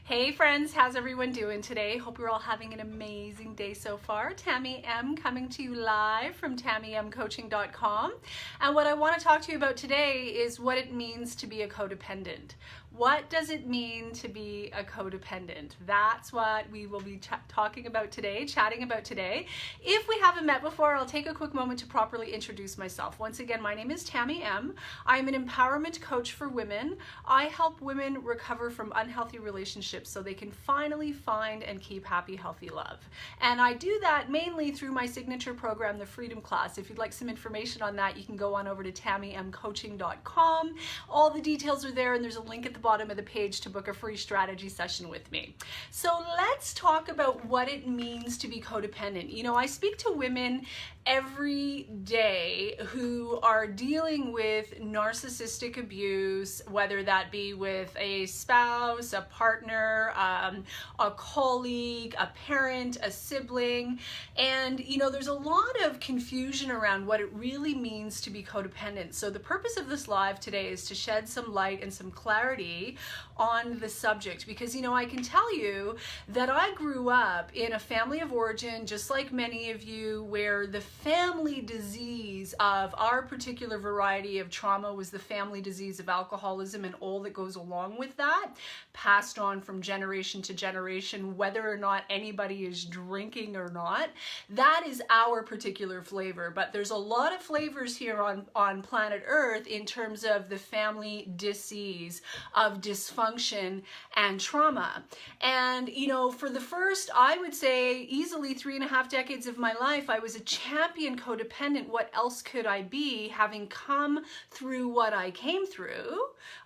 Hey friends, how's everyone doing today? Hope you're all having an amazing day so far. Tamie M coming to you live from TamieMCoaching.com. And what I want to talk to you about today is what it means to be a codependent. What does it mean to be a codependent? That's what we will be talking about today, chatting about today. If we haven't met before, I'll take a quick moment to properly introduce myself. Once again, my name is Tamie M. I'm an empowerment coach for women. I help women recover from unhealthy relationships so they can finally find and keep happy, healthy love. And I do that mainly through my signature program, the Freedom Class. If you'd like some information on that, you can go on over to TamieMCoaching.com. All the details are there, and there's a link at the bottom of the page to book a free strategy session with me. So let's talk about what it means to be codependent. You know, I speak to women every day who are dealing with narcissistic abuse, whether that be with a spouse, a partner, a colleague, a parent, a sibling. And, you know, there's a lot of confusion around what it really means to be codependent. So the purpose of this live today is to shed some light and some clarity on the subject, because, you know, I can tell you that I grew up in a family of origin, just like many of you, where the family disease of our particular variety of trauma was the family disease of alcoholism and all that goes along with that, passed on from generation to generation, whether or not anybody is drinking or not. That is our particular flavor, but there's a lot of flavors here on planet Earth in terms of the family disease of dysfunction and trauma. And, you know, for the first, I would say, easily 3.5 decades of my life, I was a champion codependent. What else could I be, having come through what I came through?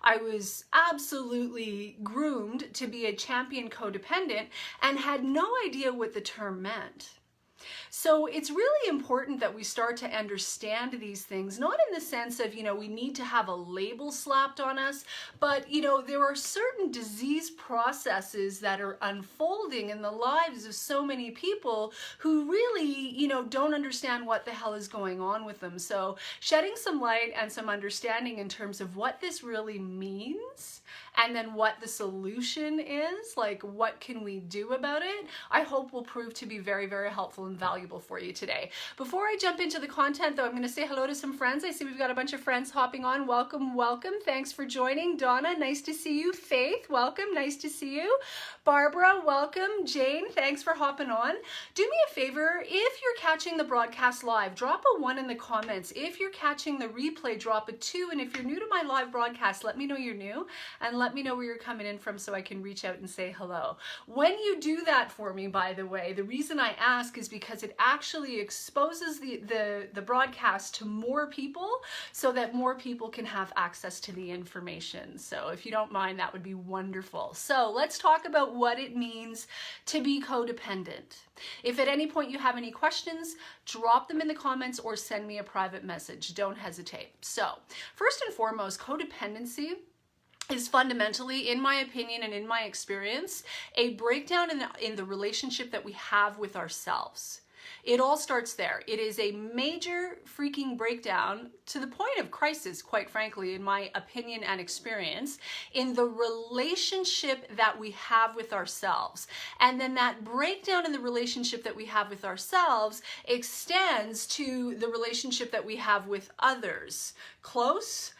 I was absolutely groomed to be a champion codependent and had no idea what the term meant. So it's really important that we start to understand these things, not in the sense of, you know, we need to have a label slapped on us, but, you know, there are certain disease processes that are unfolding in the lives of so many people who really, you know, don't understand what the hell is going on with them. So shedding some light and some understanding in terms of what this really means, and then what the solution is, like what can we do about it, I hope will prove to be very, very helpful and valuable for you today. Before I jump into the content though, I'm gonna say hello to some friends. I see we've got a bunch of friends hopping on. Welcome, welcome. Thanks for joining. Donna, nice to see you. Faith, welcome, nice to see you. Barbara, welcome. Jane, thanks for hopping on. Do me a favor, if you're catching the broadcast live, drop a 1 in the comments. If you're catching the replay, drop a 2. And if you're new to my live broadcast, let me know you're new and let me know where you're coming in from so I can reach out and say hello. When you do that for me, by the way, the reason I ask is because it actually exposes the broadcast to more people so that more people can have access to the information. So if you don't mind, that would be wonderful. So let's talk about what it means to be codependent. If at any point you have any questions, drop them in the comments or send me a private message. Don't hesitate. So first and foremost, codependency is fundamentally, in my opinion and in my experience, a breakdown in the relationship that we have with ourselves. It all starts there. It is a major freaking breakdown to the point of crisis, quite frankly, in my opinion and experience, in the relationship that we have with ourselves. And then that breakdown in the relationship that we have with ourselves extends to the relationship that we have with others. Close?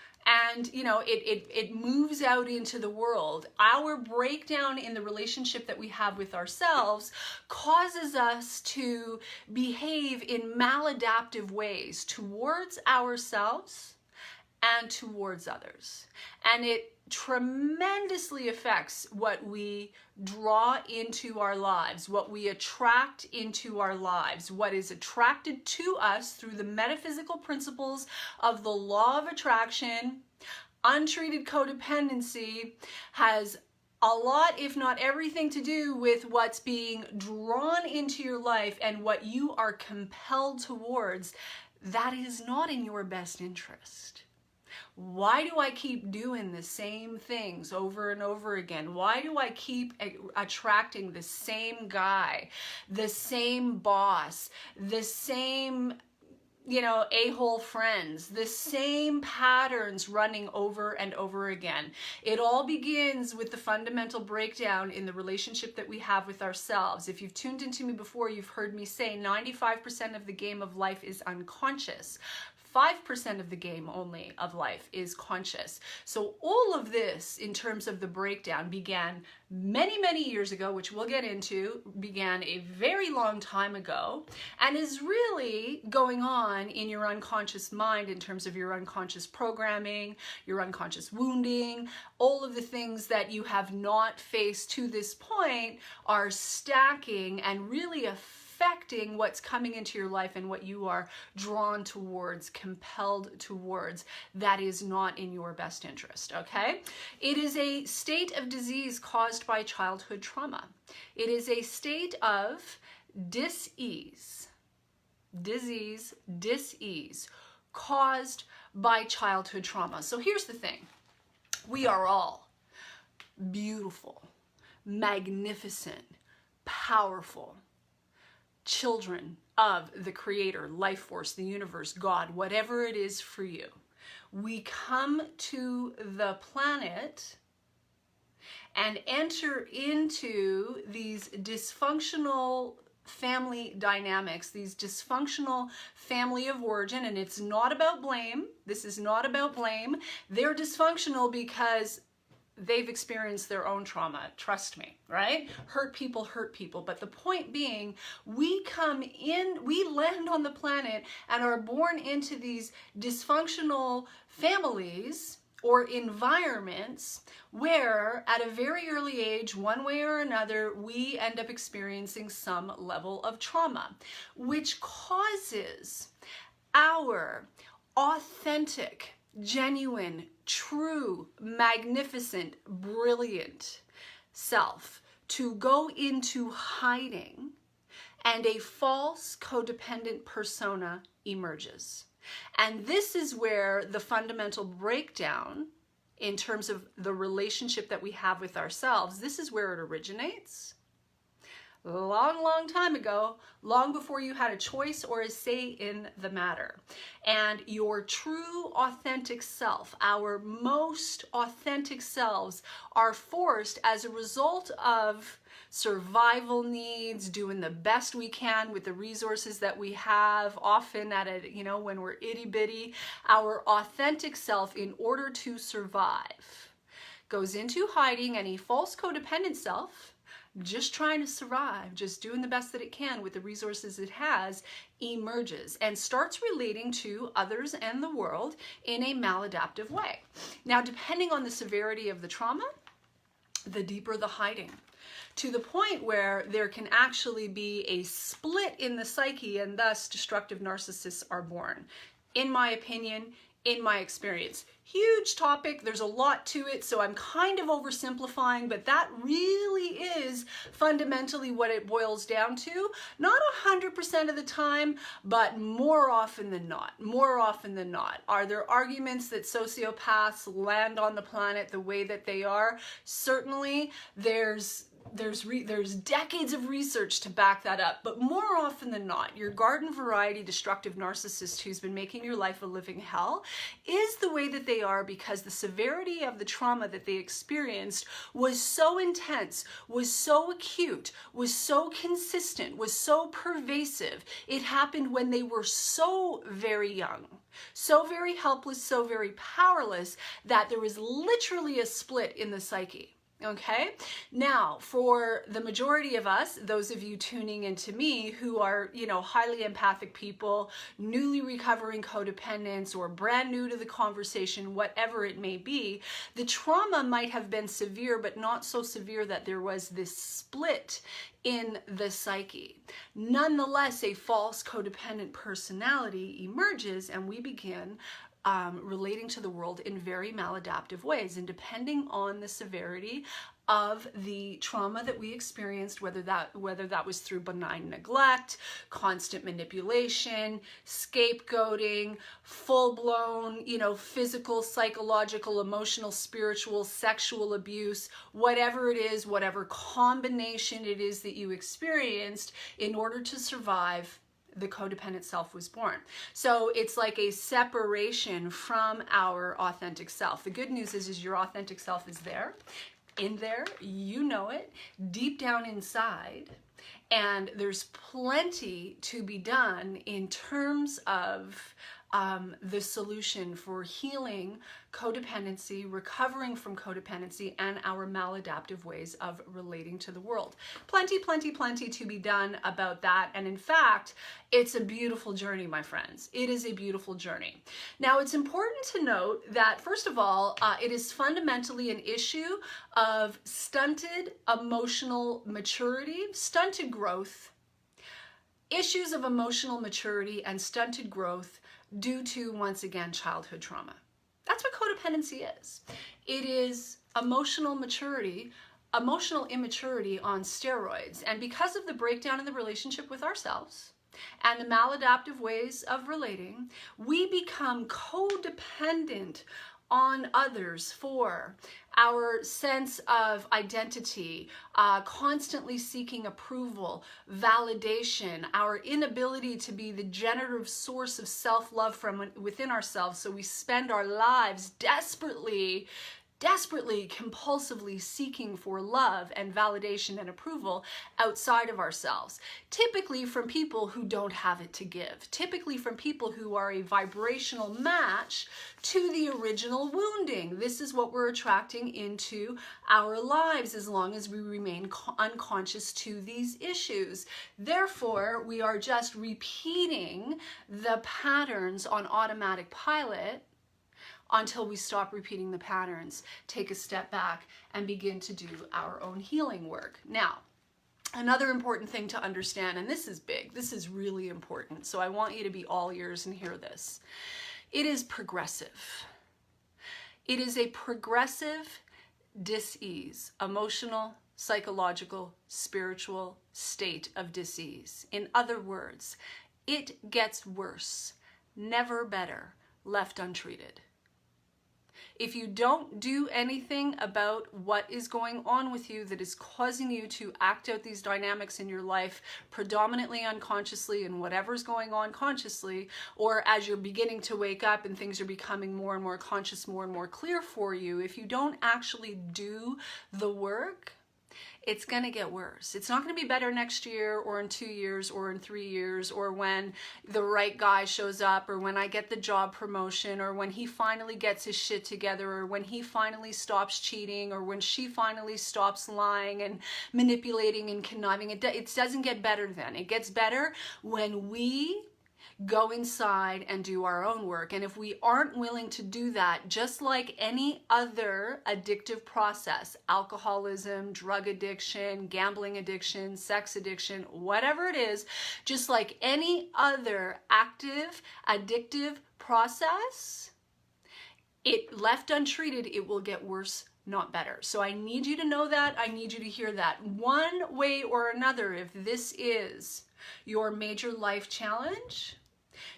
And, you know, it moves out into the world. Our breakdown in the relationship that we have with ourselves causes us to behave in maladaptive ways towards ourselves and towards others. And it tremendously affects what we draw into our lives, what we attract into our lives, what is attracted to us through the metaphysical principles of the law of attraction. Untreated codependency has a lot, if not everything, to do with what's being drawn into your life and what you are compelled towards that is not in your best interest. Why do I keep doing the same things over and over again? Why do I keep attracting the same guy, the same boss, the same a-hole friends, the same patterns running over and over again. It all begins with the fundamental breakdown in the relationship that we have with ourselves. If you've tuned into me before, you've heard me say 95% of the game of life is unconscious. 5% of the game only of life is conscious. So all of this, in terms of the breakdown, began many, many years ago, which we'll get into, began a very long time ago, and is really going on in your unconscious mind in terms of your unconscious programming, your unconscious wounding. All of the things that you have not faced to this point are stacking and really affecting what's coming into your life and what you are drawn towards, compelled towards, that is not in your best interest, okay? It is a state of disease caused by childhood trauma. It is a state of dis-ease, dis-ease caused by childhood trauma. So here's the thing. We are all beautiful, magnificent, powerful children of the Creator, life force, the universe, God, whatever it is for you. We come to the planet and enter into these dysfunctional family dynamics, these dysfunctional family of origin, and it's not about blame. This is not about blame. They're dysfunctional because they've experienced their own trauma, trust me, right? Hurt people. But the point being, we land on the planet and are born into these dysfunctional families or environments where at a very early age, one way or another, we end up experiencing some level of trauma, which causes our authentic, genuine, true, magnificent, brilliant self to go into hiding, and a false codependent persona emerges. And this is where the fundamental breakdown in terms of the relationship that we have with ourselves, this is where it originates. Long time ago, long before you had a choice or a say in the matter. And your true authentic self, our most authentic selves, are forced as a result of survival needs, doing the best we can with the resources that we have, often at a, when we're itty bitty, our authentic self, in order to survive, goes into hiding, and a false codependent self, just trying to survive, just doing the best that it can with the resources it has, emerges and starts relating to others and the world in a maladaptive way. Now, depending on the severity of the trauma, the deeper the hiding, to the point where there can actually be a split in the psyche, and thus destructive narcissists are born. In my opinion, in my experience. Huge topic, there's a lot to it, so I'm kind of oversimplifying, but that really is fundamentally what it boils down to. Not 100% of the time, but more often than not. Are there arguments that sociopaths land on the planet the way that they are? Certainly, there's decades of research to back that up, but more often than not, your garden variety destructive narcissist who's been making your life a living hell is the way that they are because the severity of the trauma that they experienced was so intense, was so acute, was so consistent, was so pervasive. It happened when they were so very young, so very helpless, so very powerless, that there was literally a split in the psyche. Okay, now for the majority of us, those of you tuning into me who are, highly empathic people, newly recovering codependents, or brand new to the conversation, whatever it may be, the trauma might have been severe, but not so severe that there was this split in the psyche. Nonetheless, a false codependent personality emerges, and we begin relating to the world in very maladaptive ways. And depending on the severity of the trauma that we experienced, whether that was through benign neglect, constant manipulation, scapegoating, full-blown, physical, psychological, emotional, spiritual, sexual abuse, whatever it is, whatever combination it is that you experienced, in order to survive, the codependent self was born. So it's like a separation from our authentic self. The good news is your authentic self is there, in there, you know it, deep down inside, and there's plenty to be done in terms of the solution for healing codependency, recovering from codependency, and our maladaptive ways of relating to the world. Plenty, plenty, plenty to be done about that. And in fact, it's a beautiful journey, my friends. It is a beautiful journey. Now, it's important to note that, first of all, it is fundamentally an issue of stunted emotional maturity, stunted growth, issues of emotional maturity and stunted growth due to, once again, childhood trauma. That's what codependency is. It is emotional maturity, emotional immaturity on steroids. And because of the breakdown in the relationship with ourselves and the maladaptive ways of relating, we become codependent on others for our sense of identity, constantly seeking approval, validation, our inability to be the generative source of self-love from within ourselves. So we spend our lives desperately, compulsively seeking for love and validation and approval outside of ourselves. Typically from people who don't have it to give. Typically from people who are a vibrational match to the original wounding. This is what we're attracting into our lives as long as we remain unconscious to these issues. Therefore, we are just repeating the patterns on automatic pilot until we stop repeating the patterns, take a step back, and begin to do our own healing work. Now, another important thing to understand, and this is big, this is really important, so I want you to be all ears and hear this. It is progressive. It is a progressive dis-ease, emotional, psychological, spiritual state of dis-ease. In other words, it gets worse, never better, left untreated. If you don't do anything about what is going on with you that is causing you to act out these dynamics in your life, predominantly unconsciously and whatever's going on consciously, or as you're beginning to wake up and things are becoming more and more conscious, more and more clear for you, if you don't actually do the work, it's going to get worse. It's not going to be better next year or in 2 years or in 3 years or when the right guy shows up or when I get the job promotion or when he finally gets his shit together or when he finally stops cheating or when she finally stops lying and manipulating and conniving. It doesn't get better then. It gets better when we go inside and do our own work. And if we aren't willing to do that, just like any other addictive process, alcoholism, drug addiction, gambling addiction, sex addiction, whatever it is, just like any other active addictive process, it left untreated, it will get worse, not better. So I need you to know that. I need you to hear that. One way or another, if this is your major life challenge,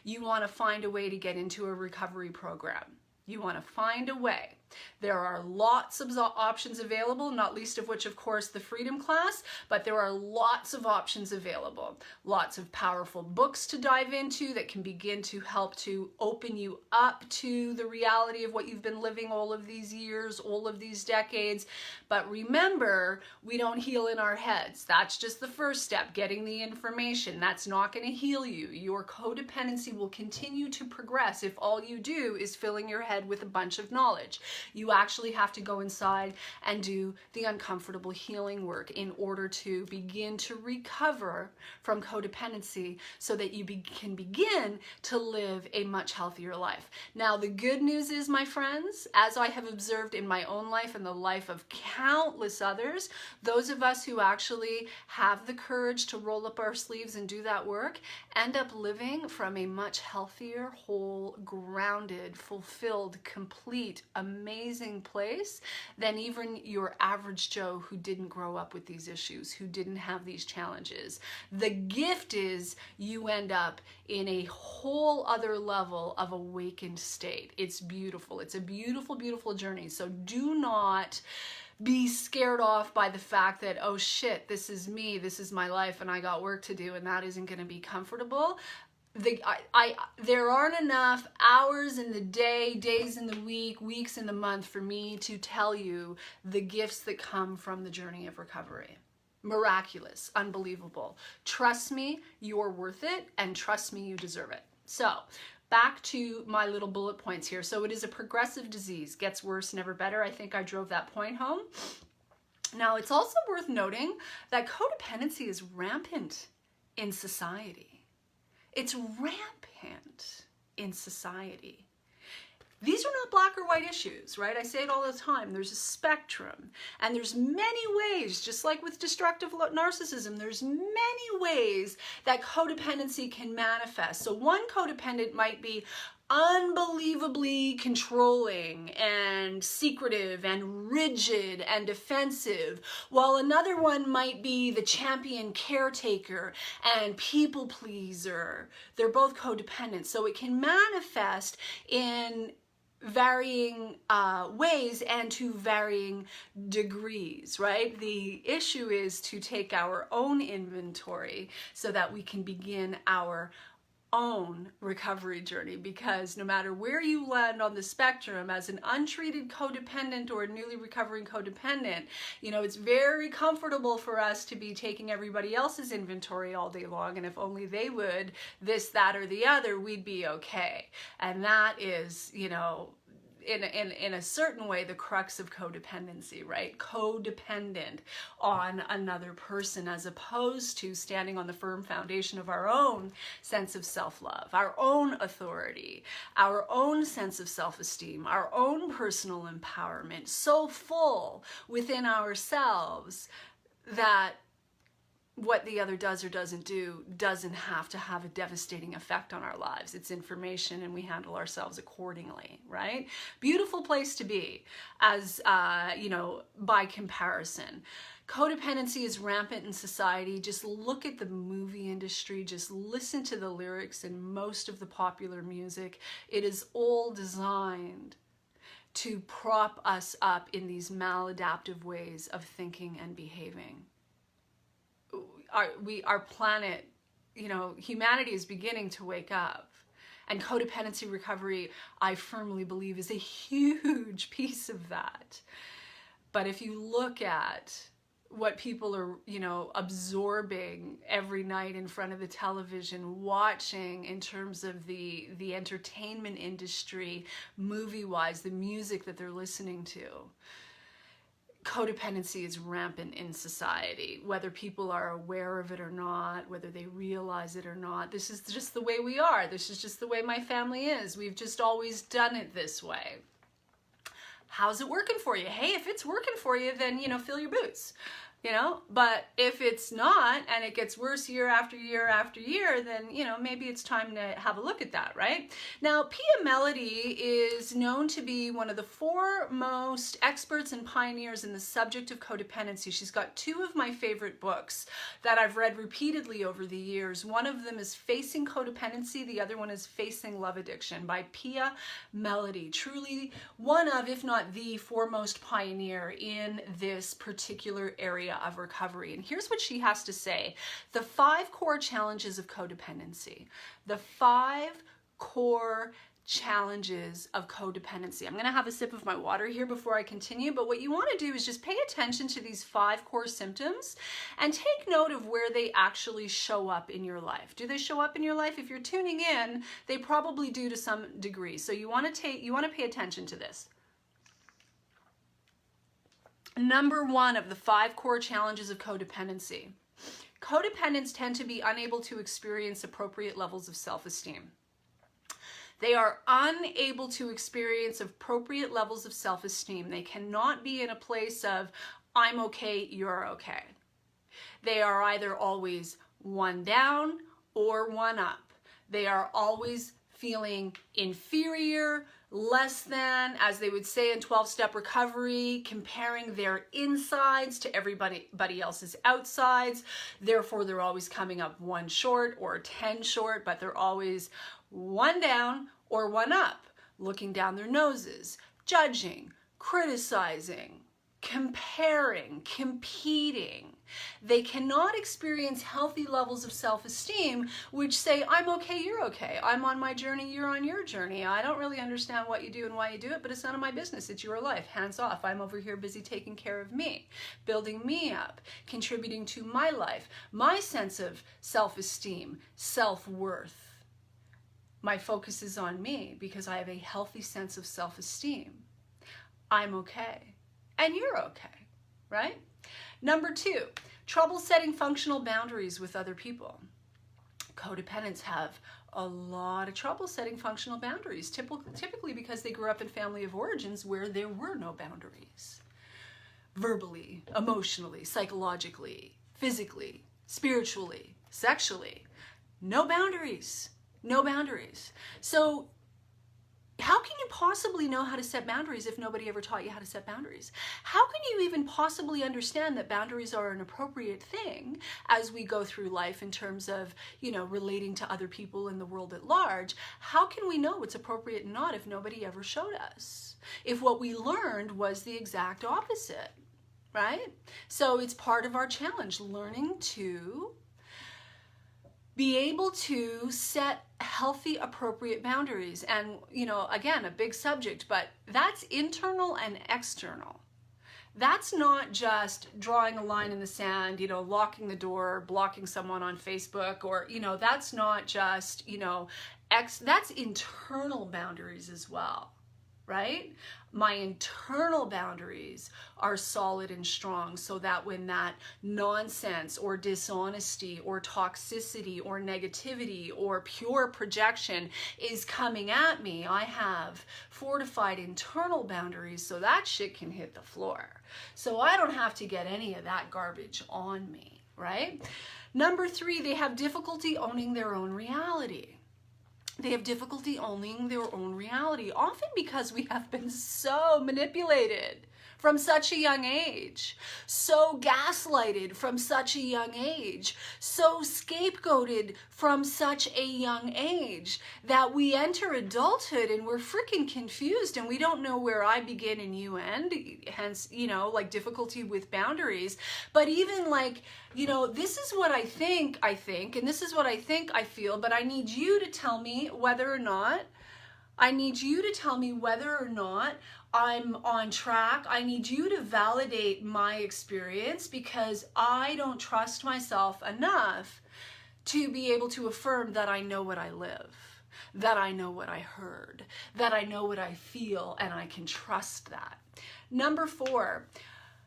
you want to find a way to get into a recovery program. You want to find a way. There are lots of options available, not least of which, of course, the Freedom Class, but there are lots of options available. Lots of powerful books to dive into that can begin to help to open you up to the reality of what you've been living all of these years, all of these decades. But remember, we don't heal in our heads. That's just the first step, getting the information. That's not going to heal you. Your codependency will continue to progress if all you do is filling your head with a bunch of knowledge. You actually have to go inside and do the uncomfortable healing work in order to begin to recover from codependency so that you can begin to live a much healthier life. Now, the good news is, my friends, as I have observed in my own life and the life of countless others, those of us who actually have the courage to roll up our sleeves and do that work end up living from a much healthier, whole, grounded, fulfilled, complete, amazing place than even your average Joe who didn't grow up with these issues, who didn't have these challenges. The gift is you end up in a whole other level of awakened state. It's beautiful. It's a beautiful, beautiful journey. So do not be scared off by the fact that, oh shit, this is me, this is my life, and I got work to do, and that isn't going to be comfortable. There aren't enough hours in the day, days in the week, weeks in the month for me to tell you the gifts that come from the journey of recovery. Miraculous, unbelievable. Trust me, you're worth it, and trust me, you deserve it. So, back to my little bullet points here. So it is a progressive disease, gets worse, never better. I think I drove that point home. Now, it's also worth noting that codependency is rampant in society. It's rampant in society. These are not black or white issues, right? I say it all the time. There's a spectrum, and there's many ways, just like with destructive narcissism, there's many ways that codependency can manifest. So one codependent might be unbelievably controlling and secretive and rigid and defensive, while another one might be the champion caretaker and people pleaser. They're both codependent, so it can manifest in varying ways and to varying degrees, right? The issue is to take our own inventory so that we can begin our own recovery journey, because no matter where you land on the spectrum as an untreated codependent or a newly recovering codependent, you know, it's very comfortable for us to be taking everybody else's inventory all day long, and if only they would this, that, or the other, we'd be okay. And that is, you know, in a certain way, the crux of codependency, right? Codependent on another person, as opposed to standing on the firm foundation of our own sense of self-love, our own authority, our own sense of self-esteem, our own personal empowerment, so full within ourselves that what the other does or doesn't do doesn't have to have a devastating effect on our lives. It's information, and we handle ourselves accordingly, right? Beautiful place to be, as you know, by comparison. Codependency is rampant in society. Just look at the movie industry. Just listen to the lyrics in most of the popular music. It is all designed to prop us up in these ways of thinking and behaving. Our planet, you know, humanity is beginning to wake up, and codependency recovery, I firmly believe, is a huge piece of that. But if you look at what people are, you know, absorbing every night in front of the television, watching in terms of the entertainment industry, movie-wise, the music that they're listening to, codependency is rampant in society, whether people are aware of it or not, whether they realize it or not. This is just the way we are. This is just the way my family is. We've just always done it this way. How's it working for you? Hey, if it's working for you, then, you know, fill your boots. You know, but if it's not, and it gets worse year after year after year, then, you know, maybe it's time to have a look at that, right? Now, Pia Melody is known to be one of the foremost experts and pioneers in the subject of codependency. She's got two of my favorite books that I've read repeatedly over the years. One of them is Facing Codependency. The other one is Facing Love Addiction by Pia Melody. Truly one of, if not the foremost pioneer in this particular area of recovery. And here's what she has to say: the 5 core challenges of codependency. The 5 core challenges of codependency. I'm going to have a sip of my water here before I continue, but what you want to do is just pay attention to these 5 core symptoms and take note of where they actually show up in your life. Do they show up in your life? If you're tuning in, they probably do to some degree. So you want to pay attention to this. Number 1 of the 5 core challenges of codependency. Codependents tend to be unable to experience appropriate levels of self-esteem. They are unable to experience appropriate levels of self-esteem. They cannot be in a place of, I'm okay, you're okay. They are either always one down or one up. They are always feeling inferior, less than, as they would say in 12-step recovery, comparing their insides to everybody else's outsides. Therefore, they're always coming up 1 short or 10 short, but they're always 1 down or 1 up, looking down their noses, judging, criticizing, comparing, competing. They cannot experience healthy levels of self-esteem which say, I'm okay, you're okay. I'm on my journey, you're on your journey. I don't really understand what you do and why you do it, but it's none of my business. It's your life. Hands off. I'm over here busy taking care of me, building me up, contributing to my life, my sense of self-esteem, self-worth. My focus is on me because I have a healthy sense of self-esteem. I'm okay. And you're okay, right? Number 2, trouble setting functional boundaries with other people. Codependents have a lot of trouble setting functional boundaries, typically because they grew up in family of origins where there were no boundaries. Verbally, emotionally, psychologically, physically, spiritually, sexually. No boundaries. No boundaries. So how can you possibly know how to set boundaries if nobody ever taught you how to set boundaries? How can you even possibly understand that boundaries are an appropriate thing as we go through life in terms of, relating to other people in the world at large? How can we know what's appropriate and not if nobody ever showed us? If what we learned was the exact opposite, right? So it's part of our challenge, learning to be able to set healthy, appropriate boundaries. And, again, a big subject, but that's internal and external. That's not just drawing a line in the sand, locking the door, blocking someone on Facebook, or, that's not just, that's internal boundaries as well, right? My internal boundaries are solid and strong so that when that nonsense or dishonesty or toxicity or negativity or pure projection is coming at me, I have fortified internal boundaries so that shit can hit the floor. So I don't have to get any of that garbage on me, right? Number 3, they have difficulty owning their own reality. They have difficulty owning their own reality, often because we have been so manipulated from such a young age, so gaslighted from such a young age, so scapegoated from such a young age that we enter adulthood and we're freaking confused and we don't know where I begin and you end, hence, difficulty with boundaries. But even this is what I think, and this is what I think I feel, but I need you to tell me whether or not I'm on track. I need you to validate my experience because I don't trust myself enough to be able to affirm that I know what I live, that I know what I heard, that I know what I feel, and I can trust that. Number 4,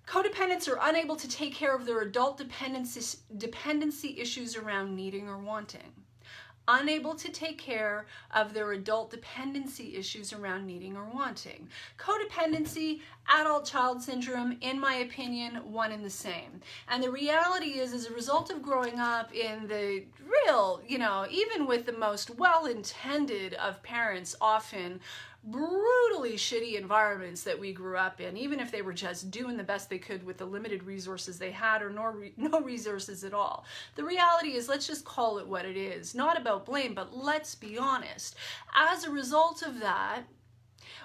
codependents are unable to take care of their adult dependency issues around needing or wanting. Unable to take care of their adult dependency issues around needing or wanting. Codependency, adult child syndrome, in my opinion, one and the same. And the reality is, as a result of growing up in the real, even with the most well-intended of parents, often brutally shitty environments that we grew up in, even if they were just doing the best they could with the limited resources they had or no resources at all. The reality is, let's just call it what it is. Not about blame, but let's be honest. As a result of that,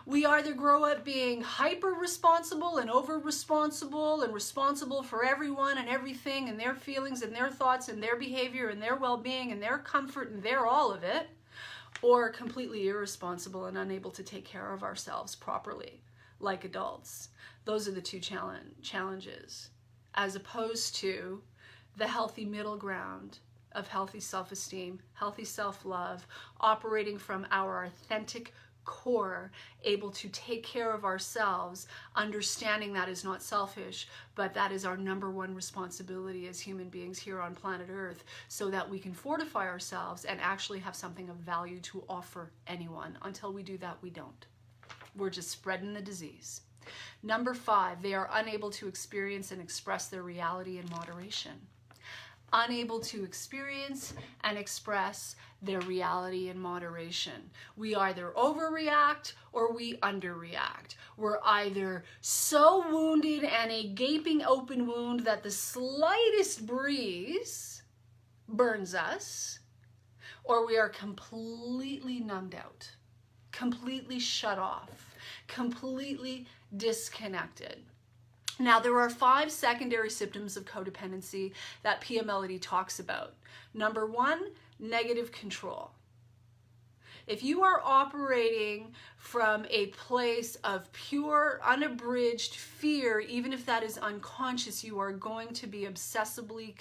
we either grow up being hyper responsible and over responsible and responsible for everyone and everything and their feelings and their thoughts and their behavior and their well-being and their comfort and their all of it, or completely irresponsible and unable to take care of ourselves properly like adults. Those are the two challenges, as opposed to the healthy middle ground of healthy self-esteem, healthy self-love, operating from our authentic core, able to take care of ourselves, understanding that is not selfish, but that is our number one responsibility as human beings here on planet Earth, so that we can fortify ourselves and actually have something of value to offer anyone. Until we do that, we don't. We're just spreading the disease. Number 5, they are unable to experience and express their reality in moderation. Unable to experience and express their reality in moderation. We either overreact or we underreact. We're either so wounded and a gaping open wound that the slightest breeze burns us, or we are completely numbed out, completely shut off, completely disconnected. Now, there are 5 secondary symptoms of codependency that Pia Mellody talks about. Number 1, negative control. If you are operating from a place of pure, unabridged fear, even if that is unconscious, you are going to be obsessively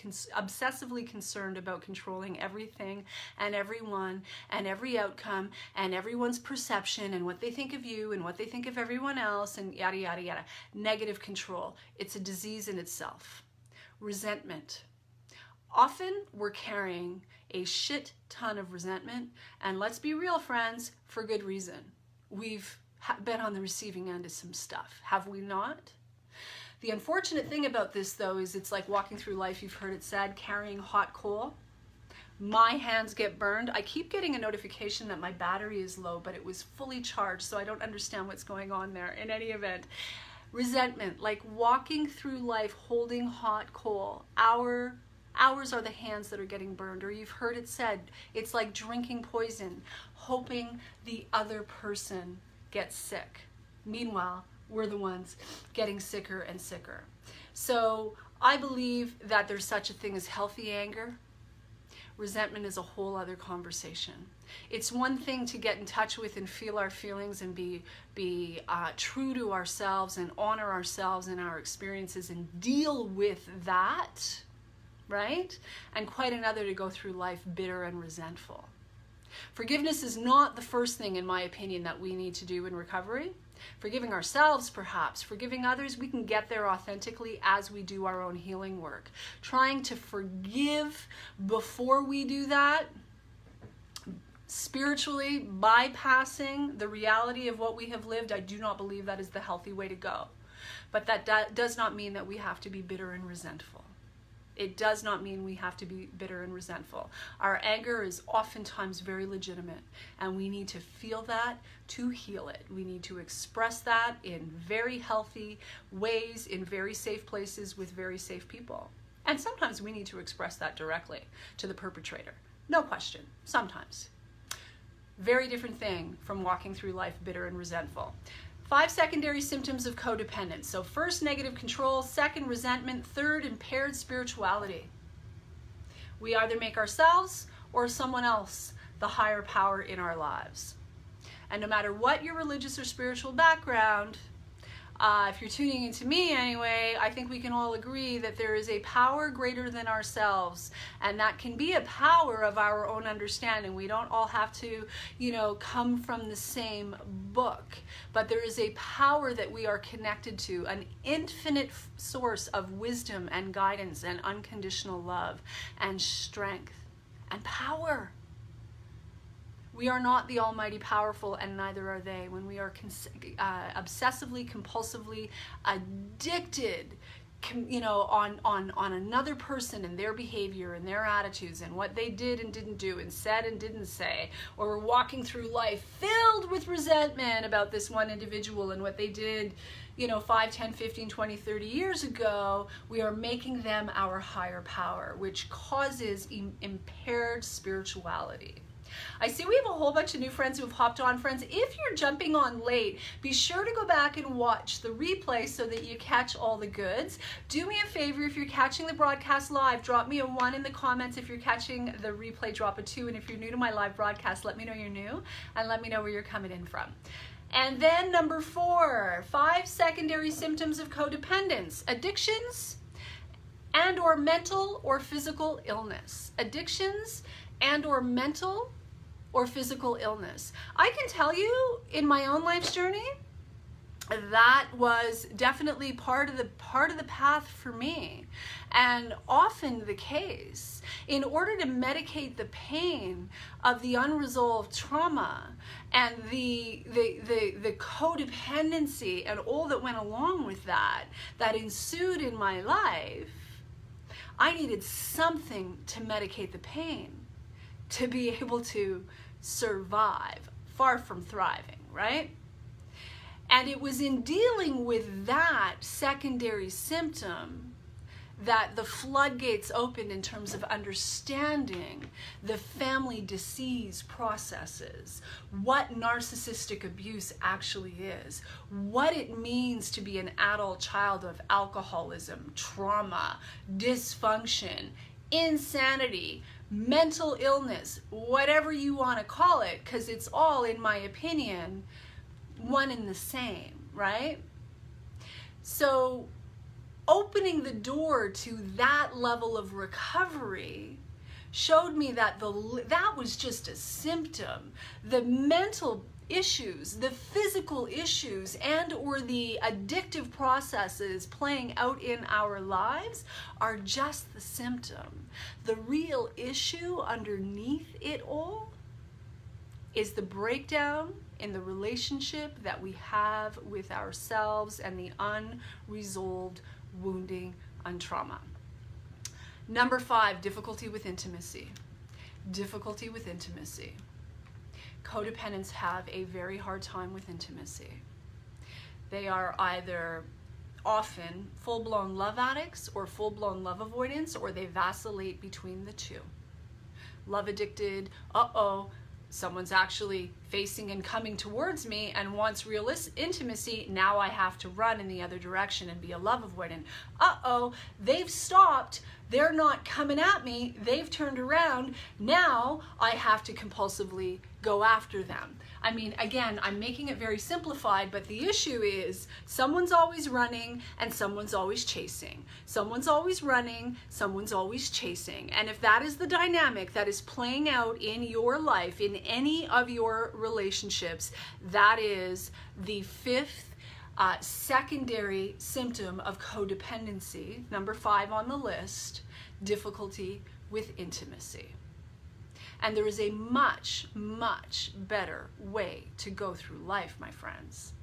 concerned about controlling everything and everyone and every outcome and everyone's perception and what they think of you and what they think of everyone else and yada, yada, yada. Negative control. It's a disease in itself. Resentment. Often we're carrying a shit ton of resentment, and let's be real, friends, for good reason. We've been on the receiving end of some stuff, have we not? The unfortunate thing about this, though, is it's like walking through life, you've heard it said, carrying hot coal. My hands get burned. I keep getting a notification that my battery is low, but it was fully charged, so I don't understand what's going on there. In any event, resentment, like walking through life holding hot coal. Ours are the hands that are getting burned, or you've heard it said, it's like drinking poison, hoping the other person gets sick. Meanwhile, we're the ones getting sicker and sicker. So I believe that there's such a thing as healthy anger. Resentment is a whole other conversation. It's one thing to get in touch with and feel our feelings and be true to ourselves and honor ourselves and our experiences and deal with that, right? And quite another to go through life bitter and resentful. Forgiveness is not the first thing, in my opinion, that we need to do in recovery. Forgiving ourselves, perhaps. Forgiving others, we can get there authentically as we do our own healing work. Trying to forgive before we do that, spiritually bypassing the reality of what we have lived, I do not believe that is the healthy way to go. But that does not mean that we have to be bitter and resentful. It does not mean we have to be bitter and resentful. Our anger is oftentimes very legitimate, and we need to feel that to heal it. We need to express that in very healthy ways, in very safe places with very safe people. And sometimes we need to express that directly to the perpetrator. No question, sometimes. Very different thing from walking through life bitter and resentful. 5 secondary symptoms of codependence. So first, negative control. Second, resentment. Third, impaired spirituality. We either make ourselves or someone else the higher power in our lives. And no matter what your religious or spiritual background, if you're tuning into me anyway, I think we can all agree that there is a power greater than ourselves, and that can be a power of our own understanding. We don't all have to, come from the same book, but there is a power that we are connected to, an infinite source of wisdom and guidance and unconditional love and strength and power. We are not the almighty powerful, and neither are they. When we are obsessively, compulsively addicted, on another person and their behavior and their attitudes and what they did and didn't do and said and didn't say, or we're walking through life filled with resentment about this one individual and what they did, 5, 10, 15, 20, 30 years ago, we are making them our higher power, which causes impaired spirituality. I see we have a whole bunch of new friends who have hopped on. Friends, if you're jumping on late, be sure to go back and watch the replay so that you catch all the goods. Do me a favor, if you're catching the broadcast live, drop me a 1 in the comments. If you're catching the replay, drop a 2. And if you're new to my live broadcast, let me know you're new and let me know where you're coming in from. And then number 4, 5 secondary symptoms of codependence: addictions and or mental or physical illness. Addictions and or mental or physical illness. I can tell you, in my own life's journey, that was definitely part of the path for me, and often the case. In order to medicate the pain of the unresolved trauma and the codependency and all that went along with that ensued in my life, I needed something to medicate the pain, to be able to survive, far from thriving, right? And it was in dealing with that secondary symptom that the floodgates opened in terms of understanding the family disease processes, what narcissistic abuse actually is, what it means to be an adult child of alcoholism, trauma, dysfunction, insanity, mental illness, whatever you want to call it, because it's all, in my opinion, one and the same, right? So opening the door to that level of recovery showed me that that was just a symptom. The mental issues, the physical issues, and or the addictive processes playing out in our lives are just the symptom. The real issue underneath it all is the breakdown in the relationship that we have with ourselves and the unresolved wounding and trauma. Number 5, difficulty with intimacy. Difficulty with intimacy. Codependents have a very hard time with intimacy. They are either often full-blown love addicts or full-blown love avoidance, or they vacillate between the two. Love addicted, someone's actually facing and coming towards me and wants real intimacy, now I have to run in the other direction and be a love avoidant. They've stopped, they're not coming at me, they've turned around, now I have to compulsively go after them. I mean, again, I'm making it very simplified, but the issue is someone's always running and someone's always chasing. Someone's always running, someone's always chasing. And if that is the dynamic that is playing out in your life, in any of your relationships, that is the 5th secondary symptom of codependency, number 5 on the list, difficulty with intimacy. And there is a much, much better way to go through life, my friends.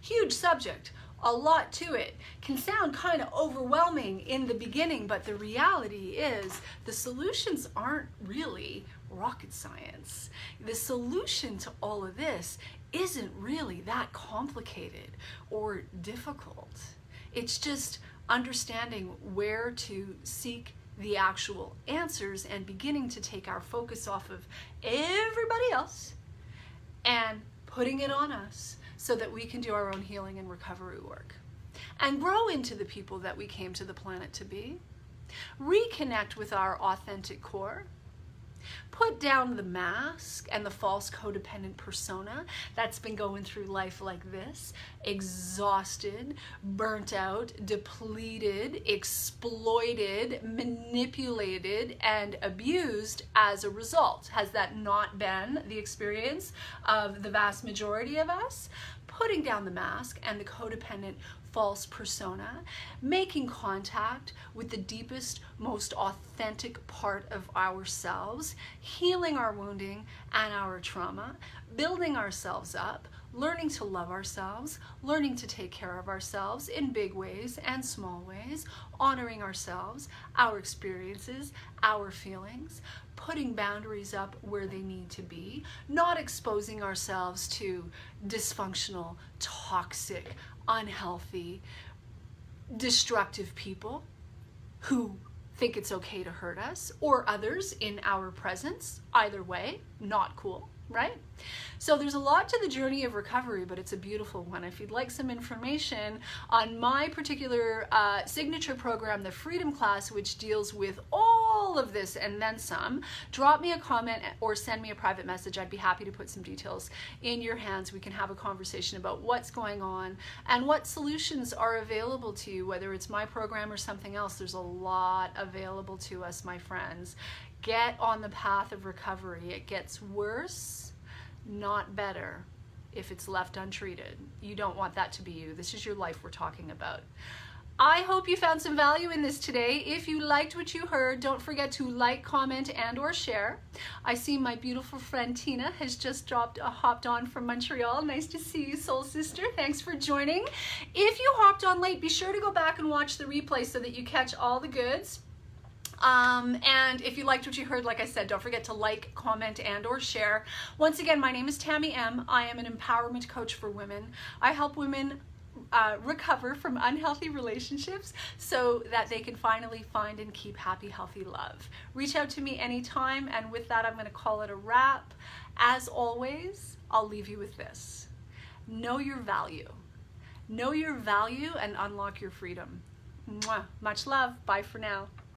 Huge subject, a lot to it. Can sound kind of overwhelming in the beginning, but the reality is the solutions aren't really rocket science. The solution to all of this isn't really that complicated or difficult. It's just understanding where to seek the actual answers and beginning to take our focus off of everybody else and putting it on us so that we can do our own healing and recovery work and grow into the people that we came to the planet to be, reconnect with our authentic core, put down the mask and the false codependent persona that's been going through life like this, exhausted, burnt out, depleted, exploited, manipulated, and abused as a result. Has that not been the experience of the vast majority of us? Putting down the mask and the codependent false persona, making contact with the deepest, most authentic part of ourselves, healing our wounding and our trauma, building ourselves up, learning to love ourselves, learning to take care of ourselves in big ways and small ways, honoring ourselves, our experiences, our feelings, putting boundaries up where they need to be, not exposing ourselves to dysfunctional, toxic, unhealthy, destructive people who think it's okay to hurt us, or others in our presence. Either way, not cool, right? So there's a lot to the journey of recovery, but it's a beautiful one. If you'd like some information on my particular signature program, the Freedom Class, which deals with all of this and then some, drop me a comment or send me a private message. I'd be happy to put some details in your hands. We can have a conversation about what's going on and what solutions are available to you, whether it's my program or something else. There's a lot available to us, my friends. Get on the path of recovery. It gets worse, not better, if it's left untreated. You don't want that to be you. This is your life we're talking about. I hope you found some value in this today. If you liked what you heard, don't forget to like, comment, and or share. I see my beautiful friend Tina has just hopped on from Montreal. Nice to see you, soul sister. Thanks for joining. If you hopped on late, be sure to go back and watch the replay so that you catch all the goods. And if you liked what you heard, like I said, don't forget to like, comment, and or share. Once again, my name is Tamie M. I am an empowerment coach for women. I help women recover from unhealthy relationships so that they can finally find and keep happy, healthy love. Reach out to me anytime, and with that, I'm going to call it a wrap. As always, I'll leave you with this. Know your value. Know your value and unlock your freedom. Mwah. Much love. Bye for now.